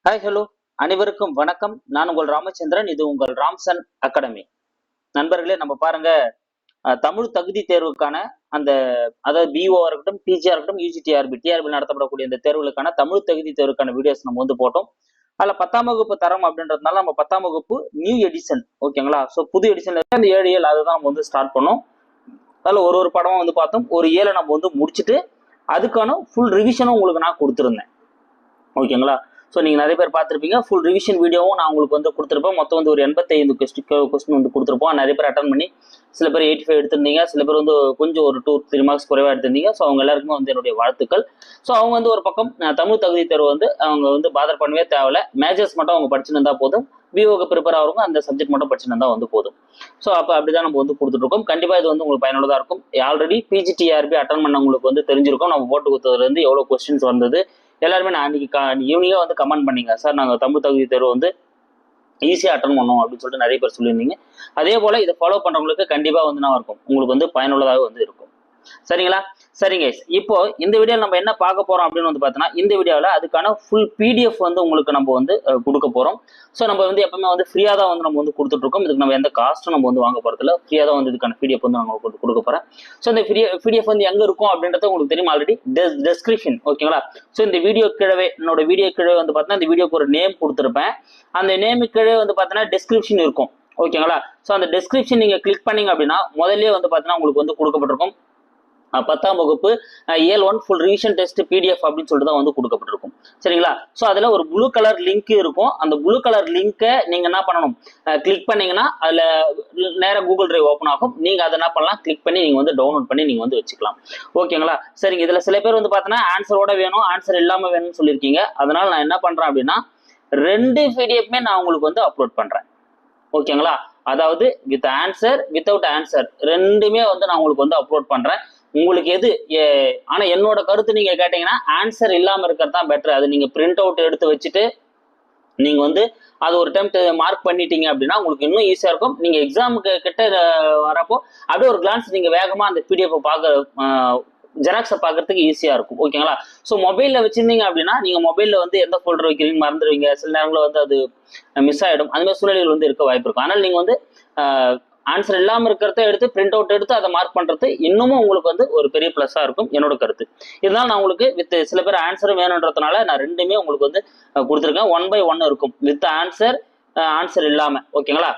Hi hello அனைவருக்கும் வணக்கம். நான் உங்கள் ராமச்சந்திரன். இது உங்கள் ராம்சன் அகாடமி. நண்பர்களே, நம்ம பாருங்க, தமிழ் தகுதி தேர்வுக்கான அந்த அதாவது பிஓ இருக்கட்டும், பிஜிஆர் இருக்கட்டும், டிஆர்பி நடத்தப்படக்கூடிய இந்த தேர்வுகளுக்கான தமிழ் தகுதி தேர்வுக்கான வீடியோஸ் நம்ம வந்து போட்டோம். அதில் 10ஆம் வகுப்பு தரம் அப்படின்றதுனால நம்ம 10ஆம் வகுப்பு நியூ எடிஷன், ஓகேங்களா? ஸோ புது எடிஷன்ல அந்த 7 அதுதான் நம்ம வந்து ஸ்டார்ட் பண்ணோம். அதில் ஒரு படமும் வந்து பார்த்தோம். ஒரு 7 நம்ம வந்து முடிச்சுட்டு அதுக்கான ஃபுல் ரிவிஷனும் உங்களுக்கு நான் கொடுத்துருந்தேன், ஓகேங்களா? ஸோ நீங்கள் நிறைய பேர் பார்த்துருப்பீங்க. ஃபுல் ரிவிஷன் வீடியோவும் நான் உங்களுக்கு வந்து கொடுத்துருப்பேன். மொத்தம் வந்து ஒரு 85 கொஸ்டின் வந்து கொடுத்துருப்போம். நிறைய பேர் அட்டன் பண்ணி சில பேர் 85 எடுத்திருந்தீங்க, சில பேர் வந்து கொஞ்சம் ஒரு 2-3 மார்க்ஸ் குறைவாக எடுத்திருந்தீங்க. ஸோ அவங்க எல்லாருக்குமே வந்து என்னுடைய வாழ்த்துக்கள். ஸோ அவங்க வந்து ஒரு பக்கம் தமிழ் தகுதி தேர்வு வந்து அவங்க வந்து பாதர் பண்ணவே தேவையில்ல. மேஜர்ஸ் மட்டும் அவங்க படிச்சுன்னு இருந்தால் போதும். பிஓக்கு ப்ரிப்பேர் ஆகிறவங்க அந்த சப்ஜெக்ட் மட்டும் படிச்சுன்னு இருந்தால் வந்து போதும். ஸோ அப்போ அப்படிதான் நம்ம வந்து கொடுத்துட்ருக்கோம். கண்டிப்பாக இது வந்து உங்களுக்கு பயனுள்ளதாக இருக்கும். ஆல்ரெடி பிஜிடிஆர்பி அட்டன் பண்ணவங்களுக்கு வந்து தெரிஞ்சிருக்கும் நம்ம போட்டு கொடுத்ததுலேருந்து எவ்வளோ கொஸ்டின்ஸ் வந்தது. எல்லாருமே நான் அன்னைக்கு ஈவினிங்காக வந்து கமெண்ட் பண்ணீங்க, சார் நாங்கள் தமிழ் தகுதி தேர்வு வந்து ஈஸியாக அட்டன் பண்ணோம் அப்படின்னு சொல்லிட்டு நிறைய பேர் சொல்லியிருந்தீங்க. அதே போல் இதை ஃபாலோ பண்ணுறவங்களுக்கு கண்டிப்பாக வந்து நான் இருக்கும், உங்களுக்கு வந்து பயனுள்ளதாக வந்து இருக்கும். சரிங்களா? சரிங்க. இப்போ இந்த வீடியோவில் நம்ம என்ன பார்க்க போறோம் அப்படின்னு வந்து பார்த்தோன்னா, இந்த வீடியோவில் அதுக்கான ஃபுல் பிடிஎஃப் வந்து உங்களுக்கு நம்ம வந்து கொடுக்க போறோம். ஸோ நம்ம வந்து எப்பவுமே வந்து ஃப்ரீயாக தான் வந்து நம்ம வந்து கொடுத்துட்டு இருக்கோம். இதுக்கு நம்ம எந்த காஸ்ட்டும் நம்ம வந்து வாங்க போறதில்ல. ஃப்ரீயாக தான் வந்து இதுக்கான பிடிஎஃப் வந்து நம்ம கொடுக்க போறேன். ஸோ இந்த பிடிஎஃப் வந்து எங்க இருக்கும் அப்படின்றது உங்களுக்கு தெரியும் ஆல்ரெடி, டெஸ்கிரிப்ஷன், ஓகேங்களா? ஸோ இந்த வீடியோ கீழே, என்னோட வீடியோ கீழே வந்து பார்த்தீங்கன்னா இந்த வீடியோக்கு ஒரு நேம் கொடுத்துருப்பேன். அந்த நேமுக்கு கீழே வந்து பார்த்தீங்கன்னா டெஸ்கிரிப்ஷன் இருக்கும், ஓகேங்களா? ஸோ அந்த டெஸ்கிரிப்ஷன் நீங்க கிளிக் பண்ணீங்க அப்படின்னா முதல்ல வந்து பார்த்தீங்கன்னா உங்களுக்கு வந்து கொடுக்கப்பட்டிருக்கும் 10ஆம் வகுப்பு இயல் 1 ஃபுல் ரிவிஷன் டெஸ்ட் பிடிஎஃப் அப்படின்னு சொல்லிட்டு தான் வந்து கொடுக்கப்பட்டிருக்கும். சரிங்களா? ஸோ அதில் ஒரு ப்ளூ கலர் லிங்க் இருக்கும். அந்த ப்ளூ கலர் லிங்கை நீங்கள் என்ன பண்ணணும், கிளிக் பண்ணீங்கன்னா அதில் நேராக கூகுள் டிரைவ் ஓப்பன் ஆகும். நீங்கள் அதை என்ன பண்ணலாம், கிளிக் பண்ணி நீங்கள் வந்து டவுன்லோட் பண்ணி நீங்கள் வந்து வச்சுக்கலாம், ஓகேங்களா? சரிங்க. இதில் சில பேர் வந்து பார்த்தீங்கன்னா ஆன்சரோட வேணும், ஆன்சர் இல்லாமல் வேணும்னு சொல்லியிருக்கீங்க. அதனால நான் என்ன பண்ணுறேன் அப்படின்னா 2 பிடிஎஃப்மே நான் உங்களுக்கு வந்து அப்லோட் பண்ணுறேன், ஓகேங்களா? அதாவது வித் ஆன்சர், வித்தவுட் ஆன்சர் ரெண்டுமே வந்து நான் உங்களுக்கு வந்து அப்லோட் பண்ணுறேன். உங்களுக்கு எது ஆனால் என்னோட கருத்து நீங்கள் கேட்டீங்கன்னா ஆன்சர் இல்லாமல் இருக்கிறது தான் பெட்டர். அது நீங்கள் பிரிண்ட் அவுட் எடுத்து வச்சுட்டு நீங்கள் வந்து அது ஒரு டைம் மார்க் பண்ணிட்டீங்க அப்படின்னா உங்களுக்கு இன்னும் ஈஸியாக இருக்கும். நீங்கள் எக்ஸாமுக்கு கிட்ட வரப்போ அப்படியே ஒரு கிளான்ஸ் நீங்கள் வேகமாக அந்த பிடிஎஃப் பார்க்க, ஜெராக்ஸை பார்க்கறதுக்கு ஈஸியாக இருக்கும், ஓகேங்களா? ஸோ மொபைலில் வச்சுருந்தீங்க அப்படின்னா நீங்கள் மொபைலில் வந்து எந்த ஃபோல்டர் வைக்கிறீங்க மறந்துடுவீங்க. சில நேரங்களில் வந்து அது மிஸ் ஆகிடும். அதுமாதிரி சூழ்நிலைகள் வந்து இருக்க வாய்ப்பு இருக்கும். அதனால் நீங்கள் வந்து ஆன்சர் இல்லாமல் இருக்கிறத எடுத்து பிரிண்ட் அவுட் எடுத்து அதை மார்க் பண்ணுறது இன்னமும் உங்களுக்கு வந்து ஒரு பெரிய ப்ளஸ்ஸாக இருக்கும், என்னோட கருத்து. இருந்தாலும் நான் உங்களுக்கு வித் சில பேர் ஆன்சரும் வேணுன்றதுனால நான் ரெண்டுமே உங்களுக்கு வந்து கொடுத்துருக்கேன். 1 by 1 இருக்கும், வித் ஆன்சர், ஆன்சர் இல்லாமல், ஓகேங்களா?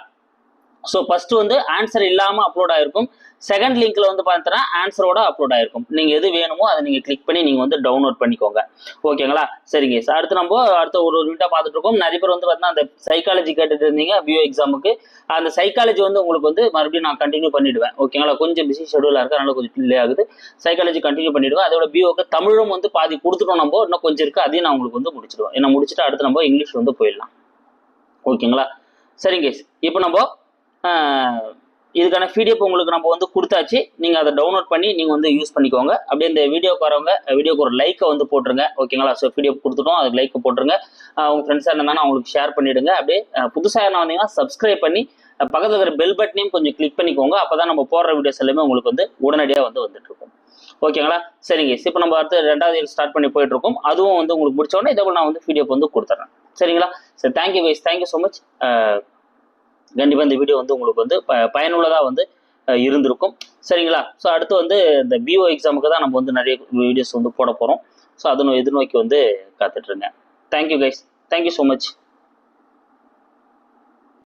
ஸோ ஃபர்ஸ்ட் வந்து ஆன்சர் இல்லாமல் அப்லோட் ஆயிருக்கும். செகண்ட் லிங்க்ல வந்து பார்த்தீங்கன்னா ஆன்சரோட அப்லோட் ஆயிருக்கும். நீங்க எது வேணுமோ அதை நீங்க கிளிக் பண்ணி நீங்க வந்து டவுன்லோட் பண்ணிக்கோங்க, ஓகேங்களா? சரிங்க. அடுத்து நம்ம ஒரு மினிட்டா பார்த்துட்டு இருக்கோம். நிறைய பேர் வந்து பார்த்தீங்கன்னா அந்த சைக்காலஜி கேட்டுட்டு இருந்தீங்க பிஓ எக்ஸாமுக்கு. அந்த சைக்காலஜி வந்து உங்களுக்கு வந்து மறுபடியும் நான் கண்டினியூ பண்ணிடுவேன், ஓகேங்களா? கொஞ்சம் பிஸி ஷெடியூலா இருக்கு, அதனால கொஞ்சம் டிலே ஆகுது. சைக்காலஜி கண்டினியூ பண்ணிடுவேன். அதோட பிஓக்கு தமிழும் வந்து பாதி கொடுத்துட்டோம். நம்ம இன்னும் கொஞ்சம் இருக்கு, அதையும் நான் உங்களுக்கு வந்து முடிச்சிடுவேன். என்ன முடிச்சுட்டு அடுத்து நம்ம இங்கிலீஷ் வந்து போயிடலாம், ஓகேங்களா? சரிங்க. இப்போ நம்ம இதுக்கான பிடிஎஃப் உங்களுக்கு நம்ம வந்து கொடுத்தாச்சு. நீங்கள் அதை டவுன்லோட் பண்ணி நீங்கள் வந்து யூஸ் பண்ணிக்கோங்க. அப்படியே இந்த வீடியோக்கு வரவங்க வீடியோக்கு ஒரு லைக்கை வந்து போட்டுருங்க, ஓகேங்களா? ஸோ பிடிஎஃப் கொடுத்துட்டோம், அதுக்கு லைக்கை போட்டுருங்க. உங்கள் ஃப்ரெண்ட்ஸாக இருந்தாங்கன்னா அவங்களுக்கு ஷேர் பண்ணிவிடுங்க. அப்படியே புதுசாக என்ன வந்தீங்கன்னா சப்ஸ்கிரைப் பண்ணி பக்கத்தில் இருக்கிற பெல் பட்டனையும் கொஞ்சம் கிளிக் பண்ணிக்கோங்க. அப்போ தான் நம்ம போடுற வீடியோஸ் எல்லாமே உங்களுக்கு வந்து உடனடியாக வந்து வந்துட்டு இருக்கும், ஓகேங்களா? சரிங்க. இப்போ நம்ம அடுத்து 2வது இயர் ஸ்டார்ட் பண்ணி போயிட்டு இருக்கோம். அதுவும் வந்து உங்களுக்கு முடிச்சோடனே இதே போல் நான் வந்து பிடிஎஃப் வந்து கொடுத்துட்றேன், சரிங்களா? சரி, thank you guys, thank you so much. கண்டிப்பாக இந்த வீடியோ வந்து உங்களுக்கு வந்து பயனுள்ளதாக வந்து இருந்திருக்கும், சரிங்களா? ஸோ அடுத்து வந்து இந்த பிஓ எக்ஸாமுக்கு தான் நம்ம வந்து நிறைய வீடியோஸ் வந்து போட போகிறோம். ஸோ அதை எதிர்நோக்கி வந்து காத்துட்ருங்க. Thank you guys, thank you so much.